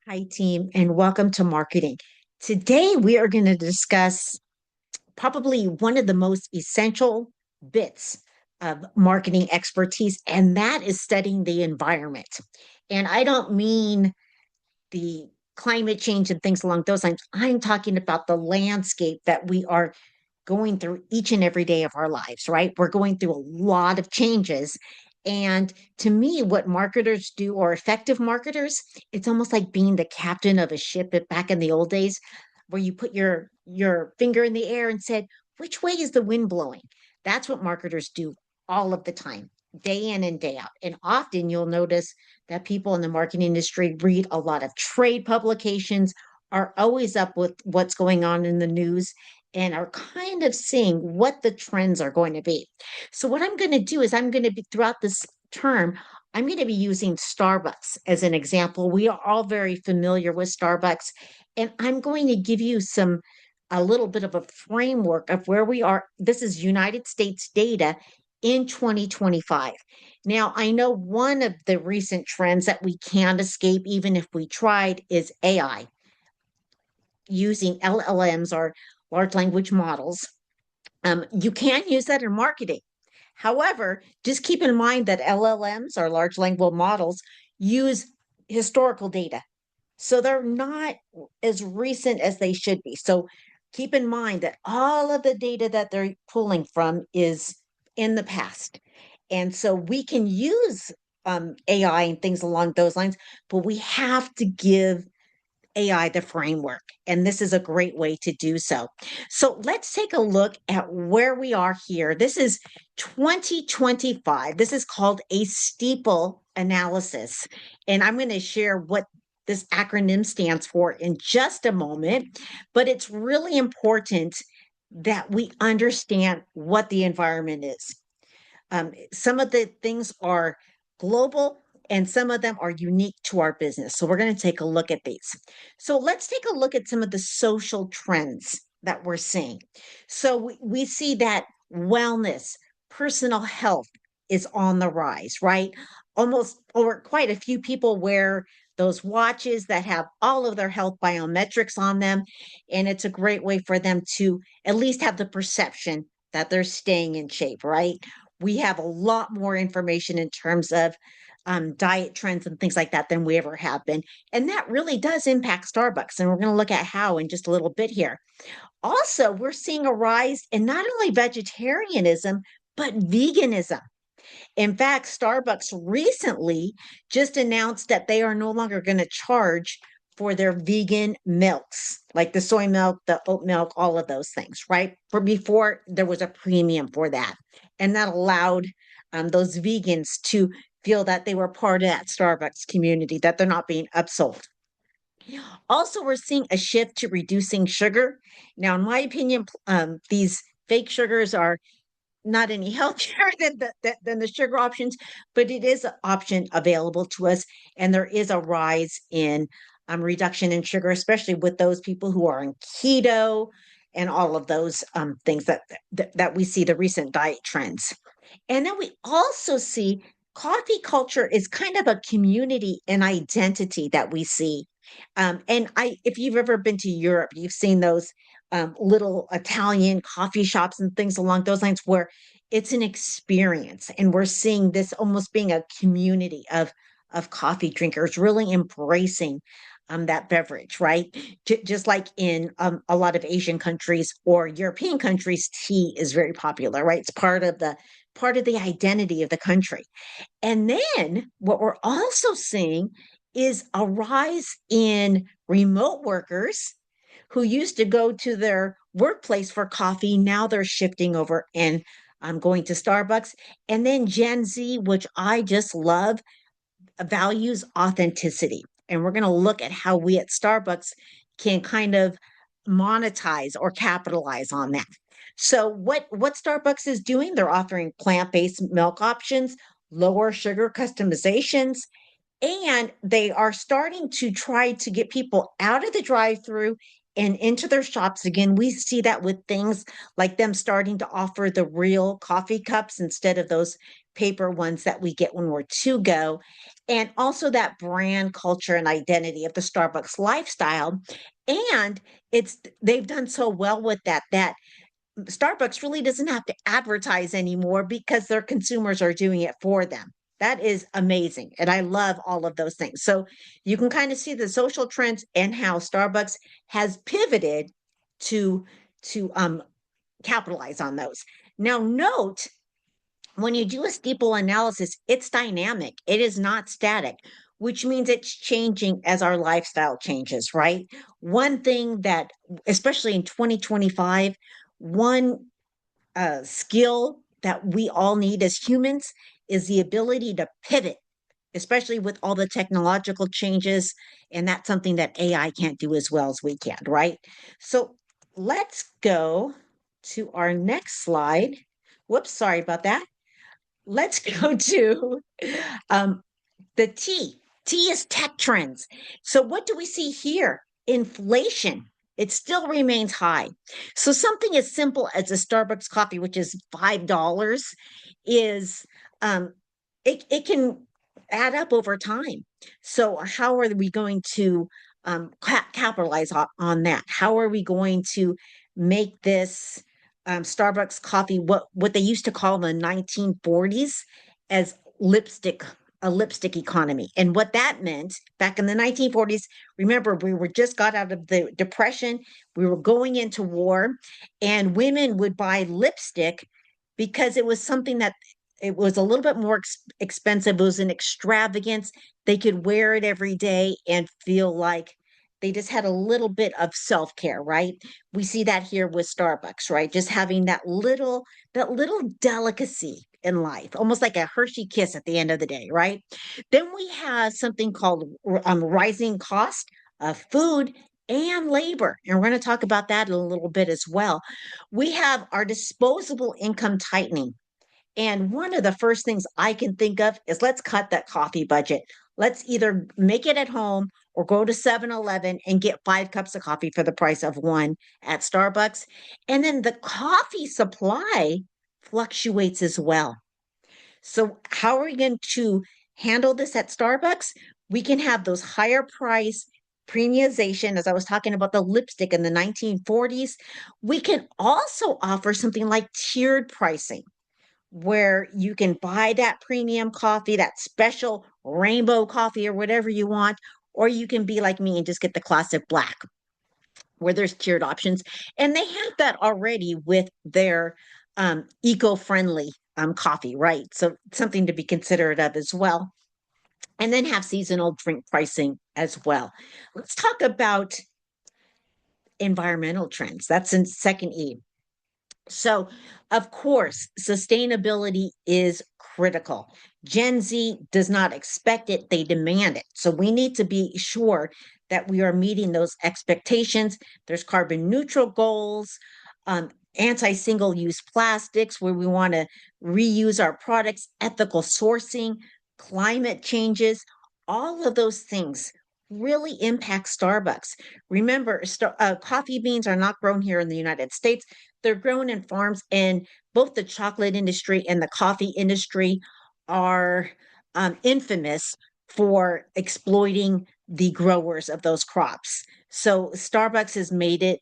Hi, team, and welcome to marketing. Today, we are going to discuss probably one of the most essential bits of marketing expertise, and that is studying the environment. And I don't mean the climate change and things along those lines. I'm talking about the landscape that we are going through each and every day of our lives, right? We're going through a lot of changes. And to me, what marketers do, or effective marketers, it's almost like being the captain of a ship back in the old days, where you put your finger in the air and said, which way is the wind blowing? That's what marketers do all of the time, day in and day out. And often you'll notice that people in the marketing industry read a lot of trade publications, are always up with what's going on in the news, and are kind of seeing what the trends are going to be. So, what I'm going to do is, I'm going to be throughout this term, I'm going to be using Starbucks as an example. We are all very familiar with Starbucks, and I'm going to give you a little bit of a framework of where we are. This is United States data in 2025. Now, I know one of the recent trends that we can't escape, even if we tried, is AI, using LLMs, or large language models. You can use that in marketing. However, just keep in mind that LLMs, or large language models, use historical data. So they're not as recent as they should be. So keep in mind that all of the data that they're pulling from is in the past. And so we can use AI and things along those lines, but we have to give AI the framework. And this is a great way to do so. So let's take a look at where we are here. This is 2025. This is called a STEEPLE analysis. And I'm going to share what this acronym stands for in just a moment. But it's really important that we understand what the environment is. Some of the things are global, and some of them are unique to our business. So we're going to take a look at these. So let's take a look at some of the social trends that we're seeing. So we see that wellness, personal health is on the rise, right? Almost, or quite a few people wear those watches that have all of their health biometrics on them. And it's a great way for them to at least have the perception that they're staying in shape, right? We have a lot more information in terms of diet trends and things like that than we ever have been. And that really does impact Starbucks. And we're going to look at how in just a little bit here. Also, we're seeing a rise in not only vegetarianism, but veganism. In fact, Starbucks recently just announced that they are no longer going to charge for their vegan milks, like the soy milk, the oat milk, all of those things, right? For before, there was a premium for that. And that allowed those vegans to feel that they were part of that Starbucks community, that they're not being upsold. Also, we're seeing a shift to reducing sugar. Now, in my opinion, these fake sugars are not any healthier than the sugar options, but it is an option available to us. And there is a rise in reduction in sugar, especially with those people who are on keto and all of those things that we see the recent diet trends. And then we also see coffee culture is kind of a community and identity that we see. If you've ever been to Europe, you've seen those little Italian coffee shops and things along those lines, where it's an experience. And we're seeing this almost being a community of coffee drinkers really embracing that beverage, right? Just like in a lot of Asian countries or European countries, tea is very popular, right? It's part of the identity of the country. And then what we're also seeing is a rise in remote workers who used to go to their workplace for coffee. Now they're shifting over and going to Starbucks. And then Gen Z, which I just love, values authenticity. And we're going to look at how we at Starbucks can kind of monetize or capitalize on that. So what Starbucks is doing, they're offering plant-based milk options, lower sugar customizations, and they are starting to try to get people out of the drive-through and into their shops again. We see that with things like them starting to offer the real coffee cups instead of those paper ones that we get when we're to go, and also that brand culture and identity of the Starbucks lifestyle. And they've done so well with that Starbucks really doesn't have to advertise anymore because their consumers are doing it for them. That is amazing. And I love all of those things. So you can kind of see the social trends and how Starbucks has pivoted to to capitalize on those. Now note, when you do a steeple analysis, it's dynamic. It is not static, which means it's changing as our lifestyle changes, right? One thing that, especially in 2025, one skill that we all need as humans is the ability to pivot, especially with all the technological changes. And that's something that AI can't do as well as we can, right? So let's go to our next slide. Whoops, sorry about that. Let's go to um, the T. T is tech trends. So what do we see here? Inflation. It still remains high. So something as simple as a Starbucks coffee, which is $5, is um, it can add up over time. So how are we going to capitalize on that? How are we going to make this Starbucks coffee what they used to call in the 1940s as lipstick a lipstick economy. And what that meant back in the 1940s, remember, we were just got out of the Depression, we were going into war, and women would buy lipstick because it was something that it was a little bit more expensive. It was an extravagance. They could wear it every day and feel like they just had a little bit of self-care, right? We see that here with Starbucks, right? Just having that little delicacy in life, almost like a Hershey kiss at the end of the day, right? Then we have something called rising cost of food and labor. And we're going to talk about that in a little bit as well. We have our disposable income tightening. And one of the first things I can think of is let's cut that coffee budget. Let's either make it at home or go to 7-Eleven and get 5 cups of coffee for the price of one at Starbucks. And then the coffee supply fluctuates as well. So, how are we going to handle this at Starbucks? We can have those higher price premiumization, as I was talking about the lipstick in the 1940s. We can also offer something like tiered pricing where you can buy that premium coffee, that special rainbow coffee, or whatever you want, or you can be like me and just get the classic black, where there's tiered options. And they have that already with their eco-friendly coffee, right? So something to be considerate of as well. And then have seasonal drink pricing as well. Let's talk about environmental trends. That's in second E. So, of course, sustainability is critical. Gen Z does not expect it, they demand it. So, we need to be sure that we are meeting those expectations. There's carbon neutral goals, anti single use plastics, where we want to reuse our products, ethical sourcing, climate changes, all of those things really impact Starbucks. Remember, coffee beans are not grown here in the United States. They're grown in farms, and both the chocolate industry and the coffee industry are infamous for exploiting the growers of those crops. So Starbucks has made it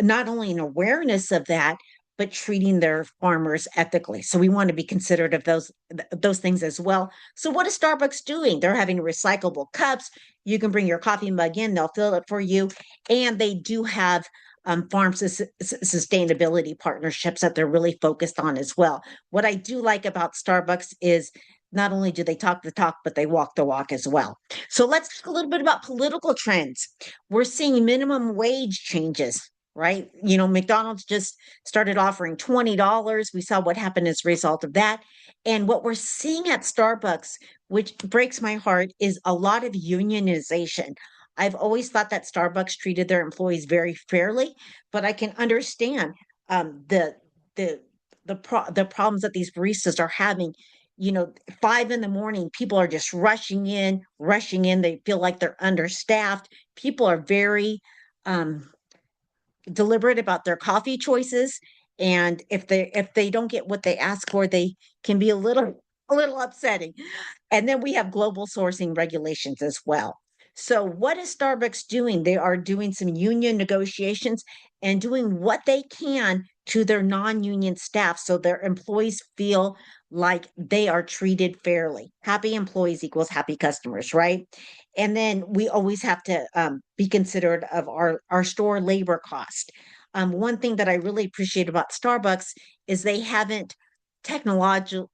not only an awareness of that, but treating their farmers ethically. So we want to be considerate of those things as well. So what is Starbucks doing? They're having recyclable cups. You can bring your coffee mug in; they'll fill it for you, and they do have farm sustainability partnerships that they're really focused on as well. What I do like about Starbucks is not only do they talk the talk, but they walk the walk as well. So let's talk a little bit about political trends. We're seeing minimum wage changes, right? You know, McDonald's just started offering $20. We saw what happened as a result of that. And what we're seeing at Starbucks, which breaks my heart, is a lot of unionization. I've always thought that Starbucks treated their employees very fairly, but I can understand the the the problems that these baristas are having. You know, 5 in the morning, people are just rushing in, rushing in. They feel like they're understaffed. People are very deliberate about their coffee choices. And if they don't get what they ask for, they can be a little upsetting. And then we have global sourcing regulations as well. So, what is Starbucks doing? They are doing some union negotiations and doing what they can to their non union staff so their employees feel like they are treated fairly. Happy employees equals happy customers, right? And then we always have to be considerate of our store labor cost. One thing that I really appreciate about Starbucks is they haven't technological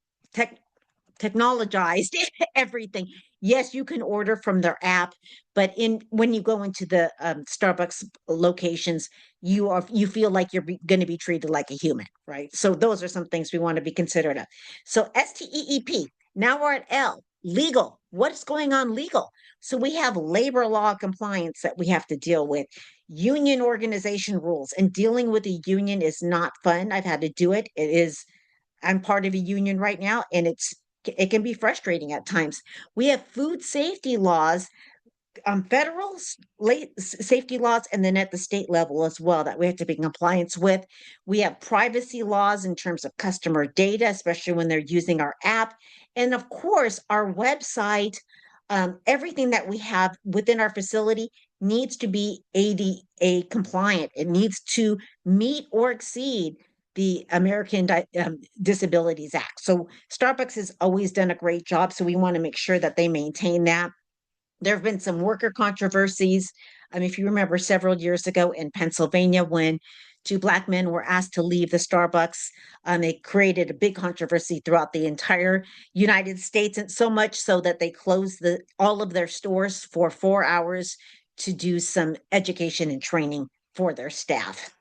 technologized everything. Yes, you can order from their app, but in when you go into the Starbucks locations, you feel like you're going to be treated like a human, right? So those are some things we want to be considerate of. So STEEP. Now we're at L. Legal. What's going on legal? So we have labor law compliance that we have to deal with. Union organization rules, and dealing with a union is not fun. I've had to do it. I'm part of a union right now, and it can be frustrating at times. We have food safety laws, federal safety laws, and then at the state level as well that we have to be in compliance with. We have privacy laws in terms of customer data, especially when they're using our app, and of course, our website. Everything that we have within our facility needs to be ADA compliant. It needs to meet or exceed the American Disabilities Act. So Starbucks has always done a great job. So we want to make sure that they maintain that. There have been some worker controversies. If you remember several years ago in Pennsylvania, when two Black men were asked to leave the Starbucks, it created a big controversy throughout the entire United States, and so much so that they closed all of their stores for 4 hours to do some education and training for their staff.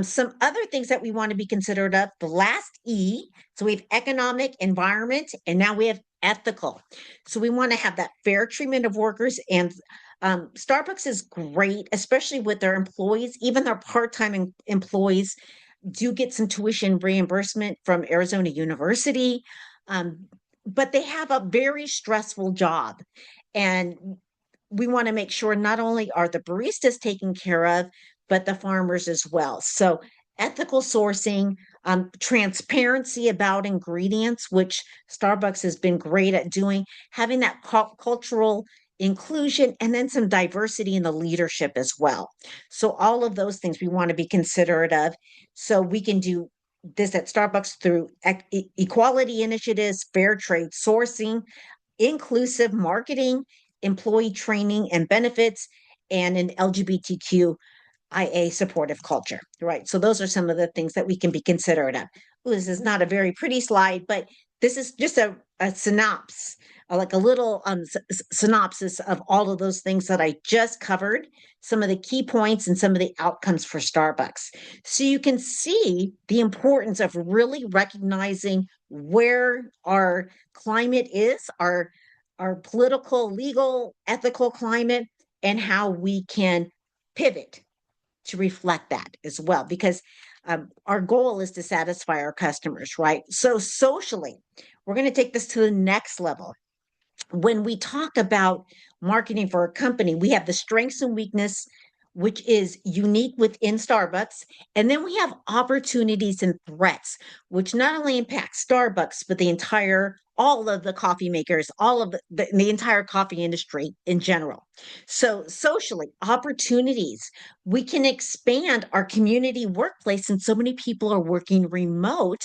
Some other things that we want to be considerate of, the last E. So we have economic, environment, and now we have ethical. So we want to have that fair treatment of workers. And Starbucks is great, especially with their employees, even their part-time employees do get some tuition reimbursement from Arizona University. Um, but they have a very stressful job. And we want to make sure not only are the baristas taken care of, but the farmers as well. So ethical sourcing, transparency about ingredients, which Starbucks has been great at doing, having that cultural inclusion, and then some diversity in the leadership as well. So all of those things we want to be considerate of. So we can do this at Starbucks through equality initiatives, fair trade sourcing, inclusive marketing, employee training and benefits, and an LGBTQIA supportive culture, right? So those are some of the things that we can be considerate of. Ooh, this is not a very pretty slide, but this is just a synopsis, like a little synopsis of all of those things that I just covered, some of the key points and some of the outcomes for Starbucks. So you can see the importance of really recognizing where our climate is, our political, legal, ethical climate, and how we can pivot to reflect that as well. Because our goal is to satisfy our customers, right? So, socially, we're going to take this to the next level. When we talk about marketing for a company, we have the strengths and weakness, which is unique within Starbucks. And then we have opportunities and threats, which not only impact Starbucks, but all of the coffee makers, all of the entire coffee industry in general. So, socially, opportunities. We can expand our community workplace, and so many people are working remote,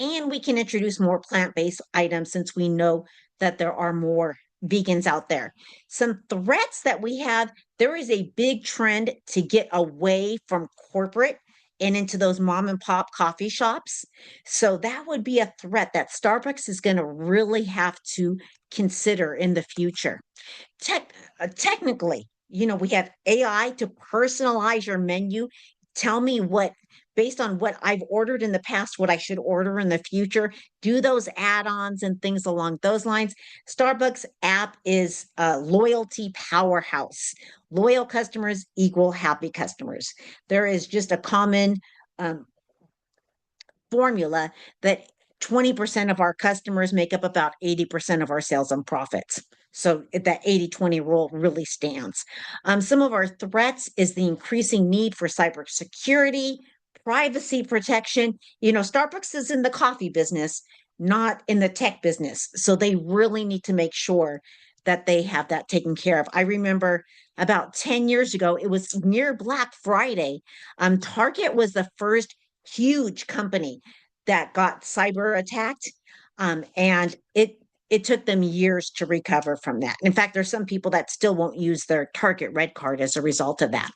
and we can introduce more plant-based items since we know that there are more vegans out there. Some threats that we have, there is a big trend to get away from corporate and into those mom and pop coffee shops. So that would be a threat that Starbucks is going to really have to consider in the future. Technically, we have AI to personalize your menu. Tell me based on what I've ordered in the past, what I should order in the future. Do those add-ons and things along those lines. Starbucks app is a loyalty powerhouse. Loyal customers equal happy customers. There is just a common um, formula that 20% of our customers make up about 80% of our sales and profits. So that 80-20 rule really stands. Some of our threats is the increasing need for cybersecurity, privacy protection. Starbucks is in the coffee business, not in the tech business. So they really need to make sure that they have that taken care of. I remember about 10 years ago, it was near Black Friday. Target was the first huge company that got cyber attacked. And it took them years to recover from that. In fact, there's some people that still won't use their Target Red Card as a result of that.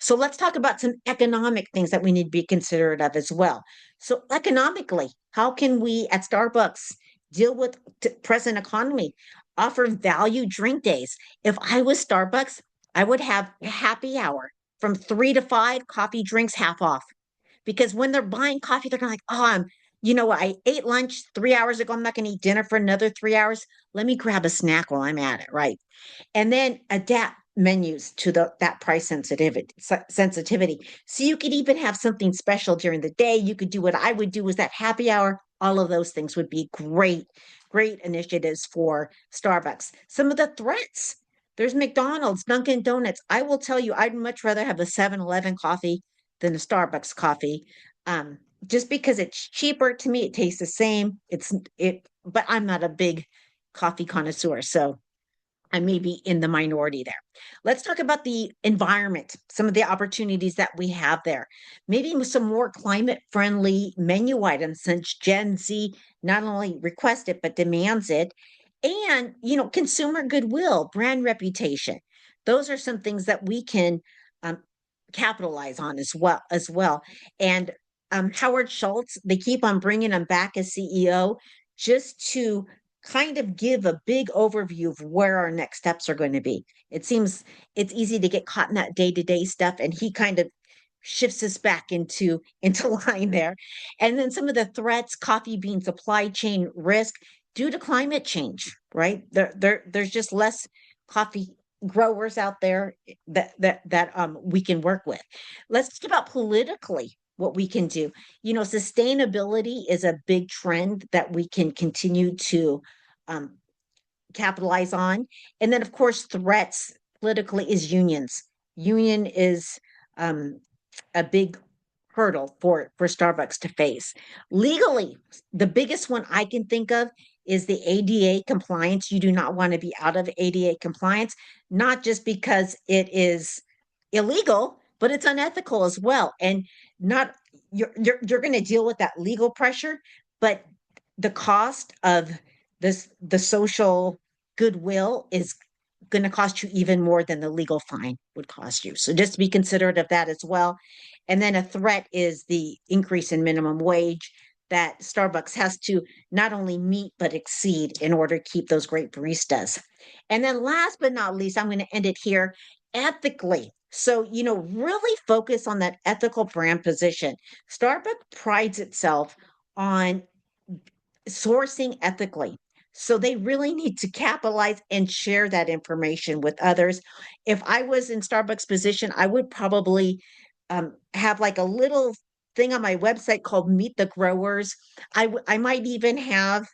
So let's talk about some economic things that we need to be considerate of as well. So economically, how can we at Starbucks deal with present economy? Offer value drink days. If I was Starbucks, I would have a happy hour from 3 to 5, coffee drinks half off. Because when they're buying coffee, they're like, oh, I ate lunch 3 hours ago. I'm not going to eat dinner for another 3 hours. Let me grab a snack while I'm at it, right? And then adapt menus to that price sensitivity. So you could even have something special during the day. You could do what I would do, is that happy hour. All of those things would be great initiatives for Starbucks. Some of the threats: there's McDonald's, Dunkin' Donuts. I will tell you, I'd much rather have a 7-Eleven coffee than a Starbucks coffee. Just because it's cheaper. To me, it tastes the same. But I'm not a big coffee connoisseur, so I may be in the minority there. Let's talk about the environment, some of the opportunities that we have there. Maybe with some more climate friendly menu items, since Gen Z not only requests it, but demands it. And, consumer goodwill, brand reputation. Those are some things that we can um, capitalize on as well. And Howard Schultz, they keep on bringing him back as CEO just to kind of give a big overview of where our next steps are going to be. It seems it's easy to get caught in that day-to-day stuff, and he kind of shifts us back into line there. And then some of the threats: coffee bean supply chain risk due to climate change, right? There's just less coffee growers out there that we can work with. Let's talk about politically what we can do. Sustainability is a big trend that we can continue to um, capitalize on. And then, of course, threats politically is unions. Union is um, a big hurdle for Starbucks to face. Legally, the biggest one I can think of is the ADA compliance. You do not want to be out of ADA compliance, not just because it is illegal, but it's unethical as well. And not you're going to deal with that legal pressure, but the cost of the social goodwill is going to cost you even more than the legal fine would cost you. So just be considerate of that as well. And then a threat is the increase in minimum wage that Starbucks has to not only meet but exceed in order to keep those great baristas. And then last but not least, I'm going to end it here: ethically. So, really focus on that ethical brand position. Starbucks prides itself on sourcing ethically. So they really need to capitalize and share that information with others. If I was in Starbucks' position, I would probably have like a little thing on my website called Meet the Growers. I might even have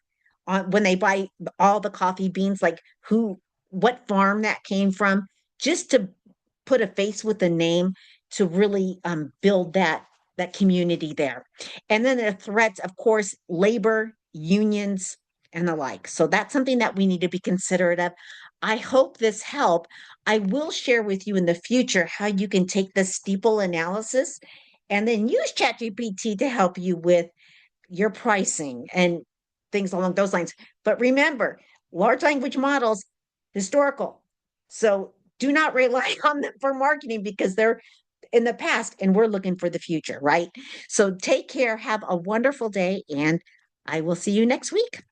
on when they buy all the coffee beans, like what farm that came from, just to put a face with a name, to really build that community there. And then the threats, of course: labor, unions, and the like. So that's something that we need to be considerate of. I hope this helped. I will share with you in the future how you can take the steeple analysis and then use ChatGPT to help you with your pricing and things along those lines. But remember, large language models, historical. So do not rely on them for marketing, because they're in the past and we're looking for the future, right? So take care, have a wonderful day, and I will see you next week.